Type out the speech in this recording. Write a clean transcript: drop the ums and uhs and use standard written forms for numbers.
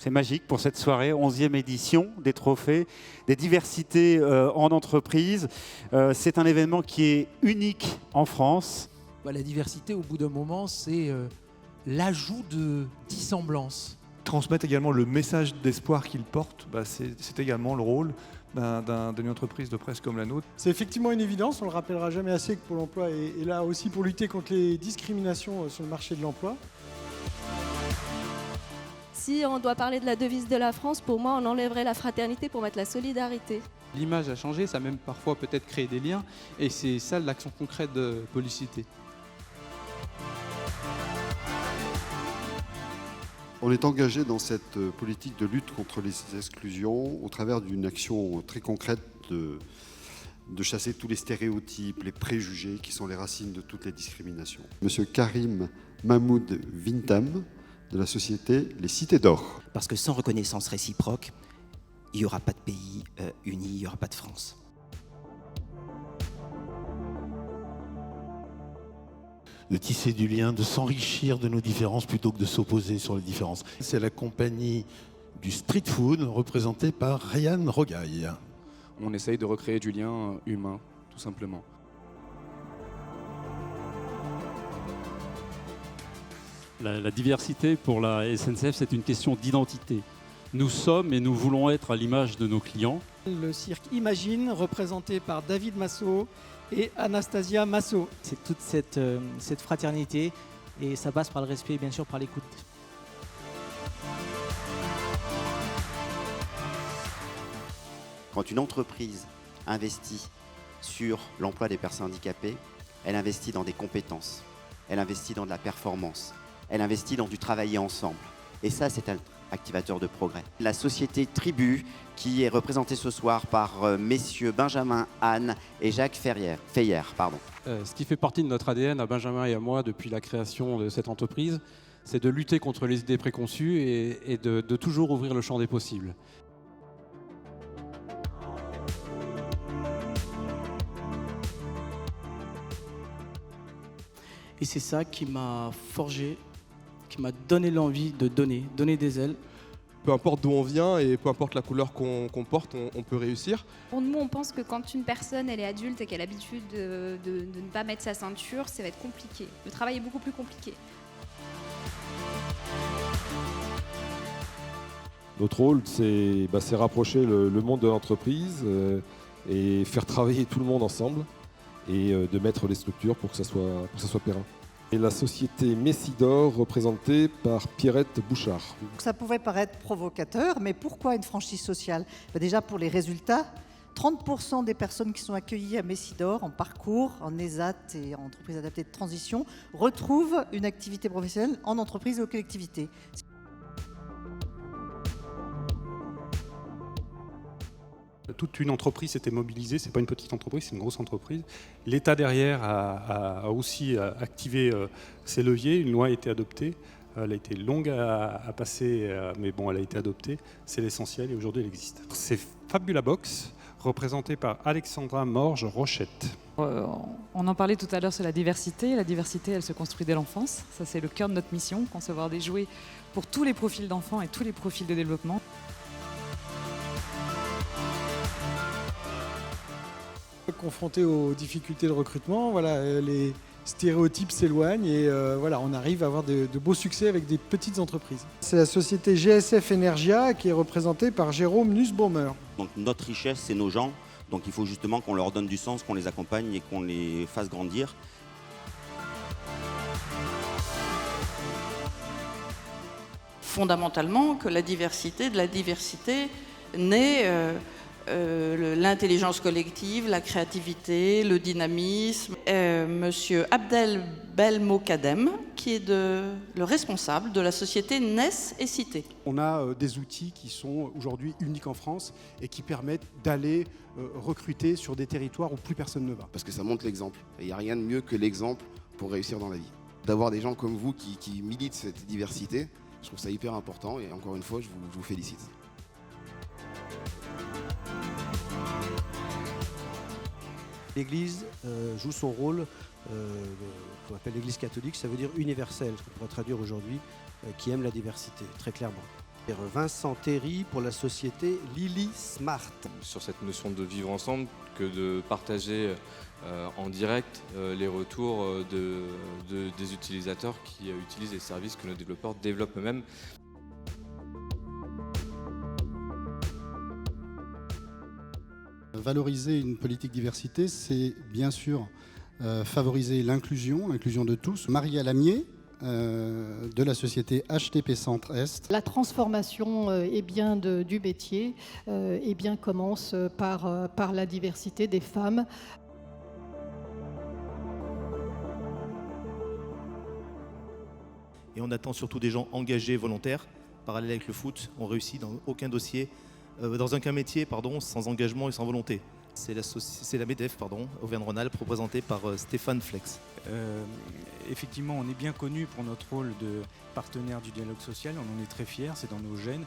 C'est magique pour cette soirée, 11e édition des trophées, des diversités en entreprise. C'est un événement qui est unique en France. La diversité, au bout d'un moment, c'est l'ajout de dissemblances. Transmettre également le message d'espoir qu'il porte, c'est également le rôle d'une entreprise de presse comme la nôtre. C'est effectivement une évidence, on le rappellera jamais assez que Pôle emploi est là aussi pour lutter contre les discriminations sur le marché de l'emploi. Si on doit parler de la devise de la France, pour moi, on enlèverait la fraternité pour mettre la solidarité. L'image a changé, ça a même parfois peut-être créé des liens, et c'est ça l'action concrète de Polycité. On est engagé dans cette politique de lutte contre les exclusions au travers d'une action très concrète de chasser tous les stéréotypes, les préjugés qui sont les racines de toutes les discriminations. Monsieur Karim Mahmoud Vintam, de la société Les Cités d'Or. Parce que sans reconnaissance réciproque, il n'y aura pas de pays uni, il n'y aura pas de France. De tisser du lien, de s'enrichir de nos différences plutôt que de s'opposer sur les différences. C'est la compagnie du street food représentée par Ryan Rogaille. On essaye de recréer du lien humain, tout simplement. La diversité pour la SNCF, c'est une question d'identité. Nous sommes et nous voulons être à l'image de nos clients. Le cirque Imagine, représenté par David Massot et Anastasia Massot. C'est toute cette fraternité et ça passe par le respect et bien sûr par l'écoute. Quand une entreprise investit sur l'emploi des personnes handicapées, elle investit dans des compétences, elle investit dans de la performance, elle investit dans du travailler ensemble. Et ça, c'est un activateur de progrès. La société Tribu, qui est représentée ce soir par messieurs Benjamin, Anne et Jacques Feyer. Ce qui fait partie de notre ADN à Benjamin et à moi depuis la création de cette entreprise, c'est de lutter contre les idées préconçues et de toujours ouvrir le champ des possibles. Et c'est ça qui m'a forgé, qui m'a donné l'envie de donner des ailes. Peu importe d'où on vient et peu importe la couleur qu'on porte, on peut réussir. Pour nous, on pense que quand une personne elle est adulte et qu'elle a l'habitude de ne pas mettre sa ceinture, ça va être compliqué. Le travail est beaucoup plus compliqué. Notre rôle, c'est rapprocher le monde de l'entreprise et faire travailler tout le monde ensemble et de mettre les structures pour que ça soit périn. Et la société Messidor, représentée par Pierrette Bouchard. Ça pouvait paraître provocateur, mais pourquoi une franchise sociale ? Déjà pour les résultats, 30% des personnes qui sont accueillies à Messidor en parcours, en ESAT et en entreprise adaptée de transition, retrouvent une activité professionnelle en entreprise ou collectivité. Toute une entreprise s'était mobilisée, c'est pas une petite entreprise, c'est une grosse entreprise. L'État derrière a aussi activé ses leviers, une loi a été adoptée, elle a été longue à passer, mais bon, elle a été adoptée, c'est l'essentiel et aujourd'hui elle existe. C'est Fabula Box, représenté par Alexandra Morge Rochette. On en parlait tout à l'heure sur la diversité. La diversité, elle se construit dès l'enfance. Ça, c'est le cœur de notre mission, concevoir des jouets pour tous les profils d'enfants et tous les profils de développement. Confronté aux difficultés de recrutement, les stéréotypes s'éloignent et on arrive à avoir de beaux succès avec des petites entreprises. C'est la société GSF Energia qui est représentée par Jérôme Nussbaumer. Donc notre richesse, c'est nos gens. Donc il faut justement qu'on leur donne du sens, qu'on les accompagne et qu'on les fasse grandir. Fondamentalement, que de la diversité naît l'intelligence collective, la créativité, le dynamisme. Monsieur Abdel Belmokadem, qui est le responsable de la société NES et Cité. On a des outils qui sont aujourd'hui uniques en France et qui permettent d'aller recruter sur des territoires où plus personne ne va. Parce que ça montre l'exemple. Il n'y a rien de mieux que l'exemple pour réussir dans la vie. D'avoir des gens comme vous qui militent cette diversité, je trouve ça hyper important et encore une fois, je vous félicite. L'Église joue son rôle, qu'on appelle l'Église catholique, ça veut dire universelle, ce qu'on pourrait traduire aujourd'hui, qui aime la diversité, très clairement. Vincent Théry pour la société Lily Smart. Sur cette notion de vivre ensemble, que de partager en direct les retours des utilisateurs qui utilisent les services que nos développeurs développent eux-mêmes. Valoriser une politique diversité, c'est bien sûr favoriser l'inclusion de tous. Maria Lamier, de la société HTP Centre Est. La transformation du métier commence par la diversité des femmes. Et on attend surtout des gens engagés, volontaires. Parallèle avec le foot, on réussit dans aucun métier sans engagement et sans volonté. C'est la MEDEF, Auvergne-Rhône-Alpes, représentée par Stéphane Flex. Effectivement, on est bien connu pour notre rôle de partenaire du dialogue social, on en est très fiers, c'est dans nos gènes.